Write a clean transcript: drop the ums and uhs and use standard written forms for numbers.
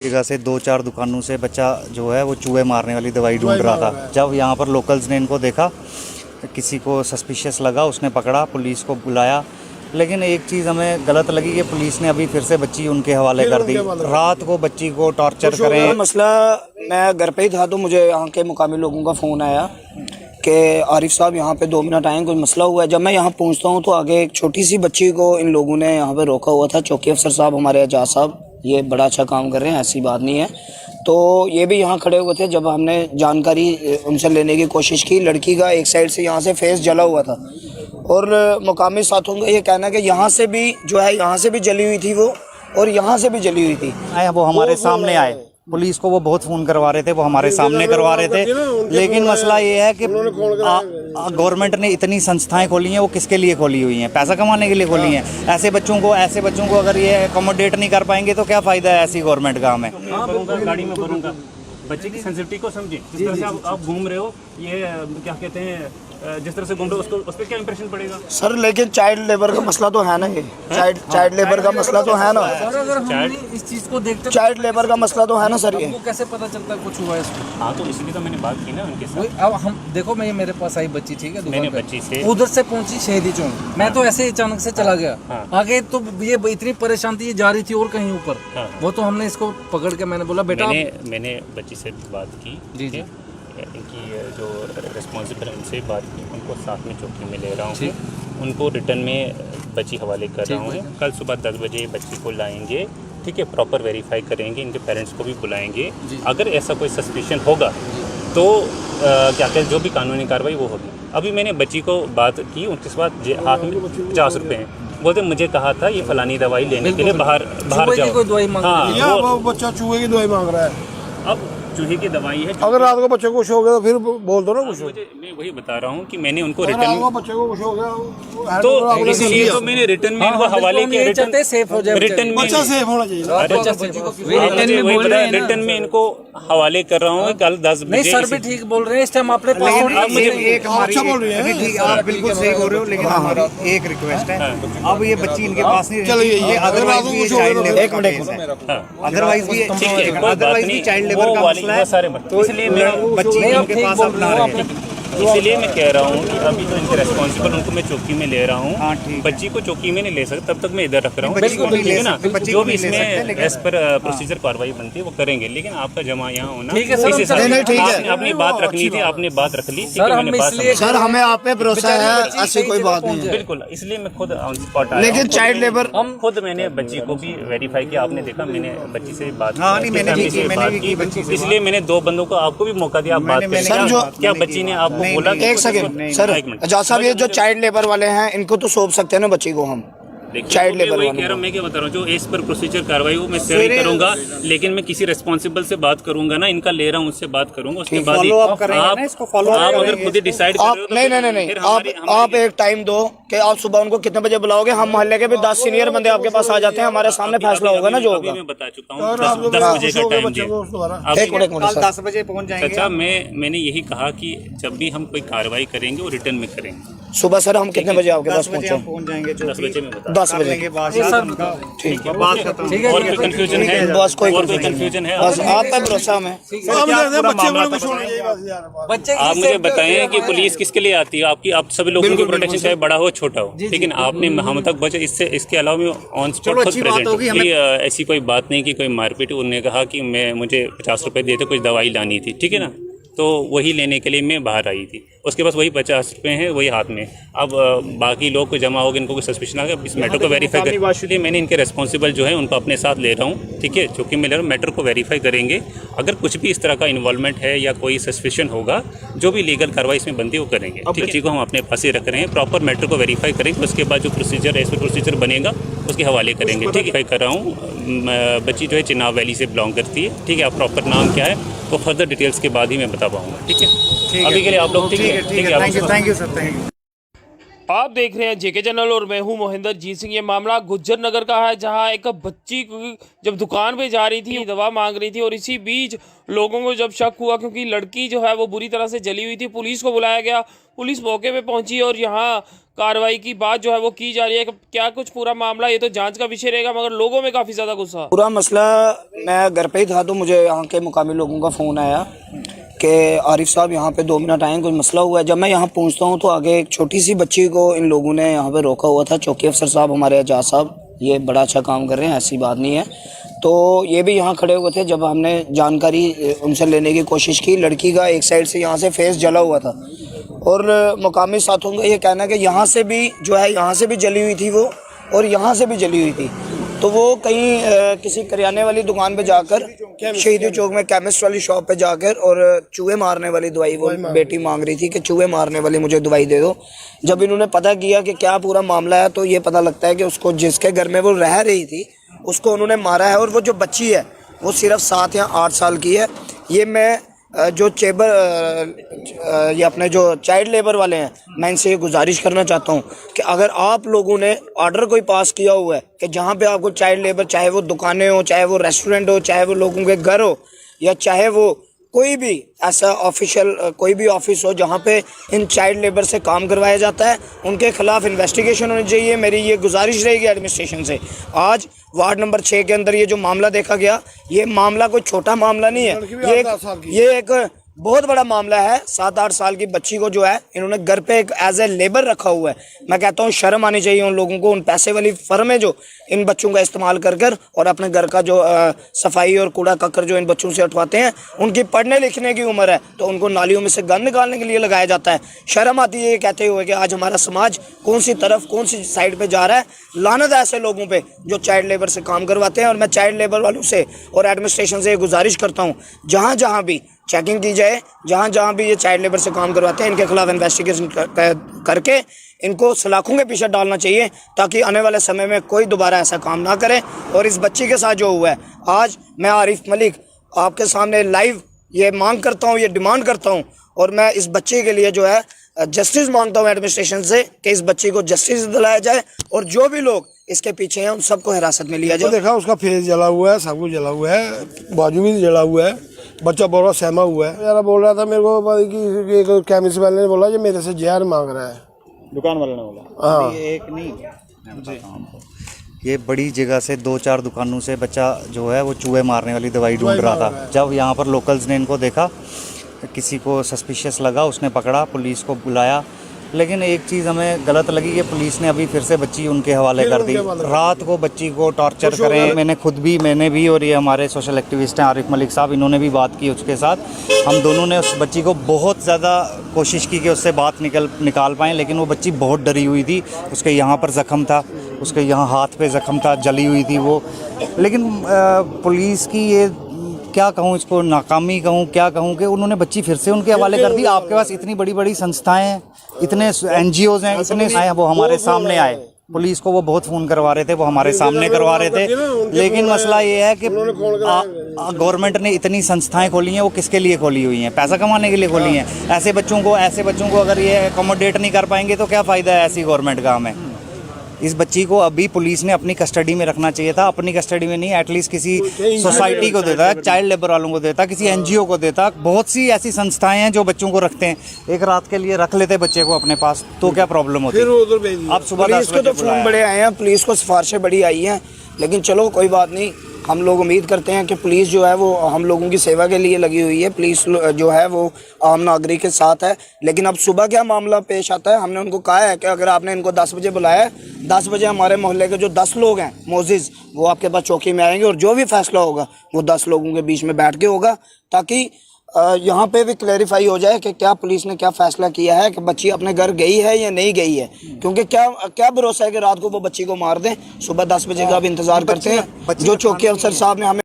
जगह से 2-4 दुकानों से बच्चा जो है वो चूहे मारने वाली दवाई ढूंढ रहा था। जब यहाँ पर लोकल्स ने इनको देखा, किसी को सस्पिशियस लगा, उसने पकड़ा, पुलिस को बुलाया। लेकिन एक चीज़ हमें गलत लगी कि पुलिस ने अभी फिर से बच्ची उनके हवाले कर दी। रात को बच्ची को टॉर्चर करें। मसला, मैं घर पे ही था तो मुझे यहाँ के मुकामी लोगों का फ़ोन आया कि आरिफ साहब यहाँ पे 2 मिनट आए, कोई मसला हुआ है। जब मैं यहाँ पहुँचता हूँ तो आगे एक छोटी सी बच्ची को इन लोगों ने यहाँ पे रोका हुआ था। चौकी अफसर साहब हमारे एजाज साहब ये बड़ा अच्छा काम कर रहे हैं, ऐसी बात नहीं है। तो ये भी यहाँ खड़े हुए थे। जब हमने जानकारी उनसे लेने की कोशिश की, लड़की का एक साइड से यहाँ से फेस जला हुआ था और मुकामी साथियों का ये कहना है कि यहाँ से भी जो है, यहाँ से भी जली हुई थी वो और यहाँ से भी जली हुई थी। वो हमारे सामने आए, पुलिस को वो बहुत फ़ोन करवा रहे थे, वो हमारे सामने करवा रहे थे। लेकिन मसला ये है कि गवर्नमेंट ने इतनी संस्थाएं खोली हैं, वो किसके लिए खोली हुई हैं? पैसा कमाने के लिए खोली हैं। ऐसे बच्चों को अगर ये अकोमोडेट नहीं कर पाएंगे तो क्या फ़ायदा है ऐसी गवर्नमेंट का हमें? गाड़ी में भरूंगा। बच्चे की सेंसिटिविटी को समझें। जिस तरह से आप घूम रहे हो, ये क्या कहते हैं, जिस तरह से घूम रहे हो उसको, उस पर क्या इंप्रेशन पड़ेगा सर? लेकिन चाइल्ड लेबर का मसला तो है ना, ये चाइल्ड लेबर का मसला तो है ना। अगर हम इस चीज को देखते चाइल्ड लेबर का मसला तो है ना सर। ये कैसे पता चलता है कुछ हुआ है इसको? हाँ, तो इसलिए तो मैंने बात की ना उनके साथ। अब हम देखो, मैं मेरे पास आई बच्ची, ठीक है, मैंने बच्ची से उधर से पहुंची शहीदी चौक। मैं तो ऐसे ही अचानक से चला गया आगे, तो ये इतनी परेशान थी, ये जा रही थी और कहीं ऊपर। वो तो हमने इसको पकड़ के मैंने बोला बेटा, मैंने बच्ची से बात की। जी। इनकी जो रिस्पॉन्सिबल उनसे बात की, उनको साथ में चौकी में ले रहा हूँ, उनको रिटर्न में बच्ची हवाले कर रहा हूँ। कल सुबह 10 बजे बच्ची को लाएंगे, ठीक है, प्रॉपर वेरीफाई करेंगे, इनके पेरेंट्स को भी बुलाएंगे। अगर ऐसा कोई सस्पिशन होगा तो क्या कहते, जो भी कानूनी कार्रवाई वो होगी। अभी मैंने बच्ची को बात की, उनके बाद हाथ में 50 रुपये हैं। बोलते मुझे कहा था ये फलानी दवाई लेने के लिए बाहर जाओ। हाँ, वो बच्चा चूहे की दवाई मांग रहा है। अब चूहे की दवाई है। अगर रात को बच्चे को कुछ हो गया तो फिर बोल दो ना कुछ। मैं वही बता रहा हूँ कि मैंने उनको रात रिटर्न को बच्चे को कुछ हो गया तो इसलिए तो मैंने रिटर्न में इनको हवाले किया। रिटर्न सेफ हो जाए, रिटर्न में बच्चा सेफ होना चाहिए। रिटर्न में इनको हवाले कर रहा हूँ कल 10 बजे। नहीं सर भी ठीक बोल रहे हैं, इस टाइम आपने एक बोल रही है, आप बिल्कुल सही बोल रहे हो। लेकिन हमारी एक रिक्वेस्ट है, अब ये बच्ची इनके पास नहीं रहेगी, ये अदरवाइज भी चाइल्ड लेबर का मसला है। इसलिए बच्ची इनके पास अब ना रहे। इसलिए मैं कह रहा हूँ कि अभी तो इनके रेस्पॉन्सिबल उनको मैं चौकी में ले रहा हूँ। बच्ची को चौकी में नहीं ले सकता, तब तक मैं इधर रख रहा हूँ। ठीक है ना, जो भी इसमें एज पर प्रोसीजर कार्रवाई बनती है वो करेंगे। लेकिन आपका जमा यहाँ होना, अपनी बात रखनी थी, आपने बात रख ली। सर हमें आप पे भरोसा है, ऐसी कोई बात नहीं है। बिल्कुल, इसलिए मैं खुद ऑन स्पॉट आया। लेकिन चाइल्ड लेबर खुद मैंने बच्ची को भी वेरीफाई किया। आपने देखा, मैंने बच्ची से बात की, इसलिए मैंने 2 बंदों को आपको भी मौका दिया, आप बात करें। क्या बच्ची ने आपको बोला? एक सेकंड सर, एजाज साहब, ये जो चाइल्ड लेबर वाले हैं इनको तो सौंप सकते हैं ना बच्ची को हम। चाइल्ड लेबर वही कह रहा हूँ, मैं क्या बता रहा हूँ, जो एज पर प्रोसीजर कार्रवाई वो मैं सही करूंगा। लेकिन मैं किसी रिस्पॉन्सिबल से बात करूंगा ना, इनका ले रहा हूँ, उससे बात करूंगा। उसके बाद आप अगर खुद ही डिसाइड नहीं, आप एक टाइम दो कि आप सुबह उनको कितने बजे बुलाओगे। हम मोहल्ले के भी 10 सीनियर बंदे आपके पास आ जाते हैं, हमारे सामने फैसला होगा ना जो होगा। मैं बता चुका हूँ 10 बजे का टाइम दिया। 10 बजे पहुँच जाएंगे। अच्छा, मैंने यही कहा कि जब भी हम कोई कार्रवाई करेंगे वो रिटर्न में करेंगे। सुबह सर हम कितने बजे आपके पास पहुँचे? 10 बजे में बता। 10 बजे के बाद ठीक है, बात खत्म। और कोई कंफ्यूजन है? बस कोई कंफ्यूजन है? बस आप पे भरोसा में। आप मुझे बताएं कि पुलिस किसके लिए आती है? आपकी, आप सभी लोगों की प्रोटेक्शन, चाहे बड़ा हो छोटा हो। लेकिन आपने हम तक बचे, इसके अलावा मैं ऑन स्पॉट खुद प्रेजेंट। ऐसी कोई बात नहीं कि कोई मारपीट। उन्होंने कहा कि मुझे 50 रुपए देते, कुछ दवाई लानी थी, ठीक है ना, तो वही लेने के लिए मैं बाहर आई थी। उसके पास वही 50 रुपये हैं, वही हाथ में। अब बाकी लोग को जमा हो गए, इनको कोई सस्पिशन आ गया, इस मैटर को वेरीफाई कर, इसलिए मैंने इनके रिस्पॉन्सिबल जो है उनको अपने साथ ले रहा हूँ, ठीक है, चूँकि मैं ले रहा हूँ। मैटर को वेरीफाई करेंगे, अगर कुछ भी इस तरह का इन्वॉल्वमेंट है या कोई सस्पिशन होगा, जो भी लीगल कार्रवाई इसमें बनती है वो करेंगे। बच्ची को हम अपने पास ही रख रहे हैं, प्रॉपर मैटर को वेरीफाई करेंगे, उसके बाद जो प्रोसीजर एज पर प्रोसीजर बनेगा उसके हवाले करेंगे। ठीक है, कर रहा हूँ। बच्ची जो है चिनाब वैली से बिलोंग करती है, ठीक है। आप प्रॉपर नाम क्या है तो फर्दर डिटेल्स के बाद ही मैं बता पाऊँगा, ठीक है। अभी के लिए आप लोग ठीक है। Thank you sir, thank you. आप देख रहे हैं जेके चैनल और मैं हूं मोहिंदर जीत सिंह। ये मामला गुज्जर नगर का है, जहां एक बच्ची जब दुकान पे जा रही थी, दवा मांग रही थी, और इसी बीच लोगों को जब शक हुआ, क्योंकि लड़की जो है वो बुरी तरह से जली हुई थी, पुलिस को बुलाया गया। पुलिस मौके पे पहुंची और यहाँ कार्रवाई की बात जो है वो की जा रही है। क्या कुछ पूरा मामला, ये तो जांच का विषय रहेगा, मगर लोगों में काफ़ी ज़्यादा गुस्सा। पूरा मसला, मैं घर पे ही था तो मुझे यहाँ के मुकामी लोगों का फ़ोन आया कि आरिफ साहब यहाँ पे 2 मिनट आए, कोई मसला हुआ है। जब मैं यहाँ पहुँचता हूँ तो आगे एक छोटी सी बच्ची को इन लोगों ने यहाँ पे रोका हुआ था। चौकी अफसर साहब हमारे एजाज साहब ये बड़ा अच्छा काम कर रहे हैं, ऐसी बात नहीं है। तो ये भी यहाँ खड़े हुए थे। जब हमने जानकारी उनसे लेने की कोशिश की, लड़की का एक साइड से यहाँ से फेस जला हुआ था और मुकामी साथियों का ये कहना है कि यहाँ से भी जो है, यहाँ से भी जली हुई थी वो और यहाँ से भी जली हुई थी। तो वो कहीं किसी करियाने वाली दुकान पे जाकर, शहीदी चौक में केमिस्ट वाली शॉप पे जाकर, और चूहे मारने वाली दवाई वो बेटी मांग रही थी कि चूहे मारने वाली मुझे दवाई दे दो। जब इन्होंने पता किया कि क्या पूरा मामला है तो ये पता लगता है कि उसको जिसके घर में वो रह रही थी उसको उन्होंने मारा है। और वो जो बच्ची है वो सिर्फ 7 या 8 साल की है। ये मैं जो ये अपने जो चाइल्ड लेबर वाले हैं, मैं इनसे ये गुजारिश करना चाहता हूँ कि अगर आप लोगों ने ऑर्डर कोई पास किया हुआ है कि जहाँ पे आपको चाइल्ड लेबर, चाहे वो दुकानें हो, चाहे वो रेस्टोरेंट हो, चाहे वो लोगों के घर हो, या चाहे वो कोई भी ऐसा ऑफिशियल कोई भी ऑफिस हो जहाँ पे इन चाइल्ड लेबर से काम करवाया जाता है, उनके खिलाफ इन्वेस्टिगेशन होनी चाहिए। मेरी ये गुजारिश रहेगी एडमिनिस्ट्रेशन से। आज वार्ड नंबर 6 के अंदर ये जो मामला देखा गया, ये मामला कोई छोटा मामला नहीं है, ये एक बहुत बड़ा मामला है। 7-8 साल की बच्ची को जो है इन्होंने घर पे एक एज ए लेबर रखा हुआ है। मैं कहता हूँ शर्म आनी चाहिए उन लोगों को, उन पैसे वाली फर्में जो इन बच्चों का इस्तेमाल कर कर और अपने घर का जो सफाई और कूड़ा कक्कर जो इन बच्चों से उठवाते हैं। उनकी पढ़ने लिखने की उम्र है तो उनको नालियों में से गंद निकालने के लिए लगाया जाता है। शर्म आती है ये कहते हुए कि आज हमारा समाज कौन सी तरफ, कौन सी साइड पे जा रहा है। लानत है ऐसे लोगों पे जो चाइल्ड लेबर से काम करवाते हैं। और मैं चाइल्ड लेबर वालों से और एडमिनिस्ट्रेशन से ये गुजारिश करता हूँ, जहाँ जहाँ भी चेकिंग की जाए, जहाँ जहाँ भी ये चाइल्ड लेबर से काम करवाते हैं, इनके खिलाफ इन्वेस्टिगेशन करके इनको सलाखों के पीछे डालना चाहिए, ताकि आने वाले समय में कोई दोबारा ऐसा काम ना करे। और इस बच्ची के साथ जो हुआ है, आज मैं आरिफ मलिक आपके सामने लाइव ये मांग करता हूँ, ये डिमांड करता हूँ, और मैं इस बच्चे के लिए जो है जस्टिस मांगता हूँ एडमिनिस्ट्रेशन से कि इस बच्ची को जस्टिस दिलाया जाए और जो भी लोग इसके पीछे हैं उन सबको हिरासत में लिया जाए। देखा उसका फेस जला हुआ है, सब कुछ जला हुआ है, बाजू भी जला हुआ है, बच्चा बहुत सहमा हुआ है। यार बोल रहा था मेरे को कि एक केमिस्ट वाले ने बोला कि मेरे से जहर मांग रहा है, दुकान वाले ने बोला। हाँ, एक नहीं, ये बड़ी जगह से 2-4 दुकानों से बच्चा जो है वो चूहे मारने वाली दवाई ढूंढ रहा था। जब यहाँ पर लोकल्स ने इनको देखा, किसी को सस्पिशियस लगा, उसने पकड़ा, पुलिस को बुलाया। लेकिन एक चीज़ हमें गलत लगी कि पुलिस ने अभी फिर से बच्ची उनके हवाले कर दी। रात को बच्ची को टॉर्चर करें। मैंने भी और ये हमारे सोशल एक्टिविस्ट हैं आरिफ मलिक साहब, इन्होंने भी बात की उसके साथ। हम दोनों ने उस बच्ची को बहुत ज़्यादा कोशिश की कि उससे बात निकाल पाएँ, लेकिन वो बच्ची बहुत डरी हुई थी। उसके यहाँ पर ज़ख्म था, उसके यहाँ हाथ पे ज़ख्म था, जली हुई थी वो। लेकिन पुलिस की ये क्या कहूँ, इसको नाकामी कहूँ, क्या कहूँ कि उन्होंने बच्ची फिर से उनके हवाले कर दी। आपके पास इतनी बड़ी बड़ी संस्थाएं हैं, इतने NGOs हैं, इतने आए, वो हमारे सामने आए। पुलिस को वो बहुत फ़ोन करवा रहे थे, वो हमारे सामने करवा रहे थे। लेकिन मसला ये है कि गवर्नमेंट ने इतनी संस्थाएं खोली हैं, वो किसके लिए खोली हुई हैं? पैसा कमाने के लिए खोली हैं। ऐसे बच्चों को अगर ये अकोमोडेट नहीं कर पाएंगे तो क्या फ़ायदा है ऐसी गवर्नमेंट का हमें? इस बच्ची को अभी पुलिस ने अपनी कस्टडी में रखना चाहिए था। अपनी कस्टडी में नहीं, एटलीस्ट किसी सोसाइटी को देता, चाइल्ड लेबर वालों को देता, किसी NGO को देता। बहुत सी ऐसी संस्थाएं हैं जो बच्चों को रखते हैं। एक रात के लिए रख लेते बच्चे को अपने पास, तो क्या प्रॉब्लम होती? अब सुबह पुलिस को तो फोन बड़े आए हैं, पुलिस को सिफारिशें बड़ी आई हैं, लेकिन चलो कोई बात नहीं। हम लोग उम्मीद करते हैं कि पुलिस जो है वो हम लोगों की सेवा के लिए लगी हुई है। पुलिस जो है वो आम नागरिक के साथ है। लेकिन अब सुबह क्या मामला पेश आता है, हमने उनको कहा है कि अगर आपने इनको 10 बजे बुलाया है, 10 बजे हमारे मोहल्ले के जो 10 लोग हैं मोजिज़, वो आपके पास चौकी में आएंगे और जो भी फैसला होगा वो 10 लोगों के बीच में बैठ के होगा, ताकि यहाँ पे भी क्लैरिफाई हो जाए कि क्या पुलिस ने क्या फैसला किया है कि बच्ची अपने घर गई है या नहीं गई है। क्योंकि क्या भरोसा है कि रात को वो बच्ची को मार दें। सुबह 10 बजे का भी इंतजार करते हैं। जो चौकी अफसर साहब ने हमें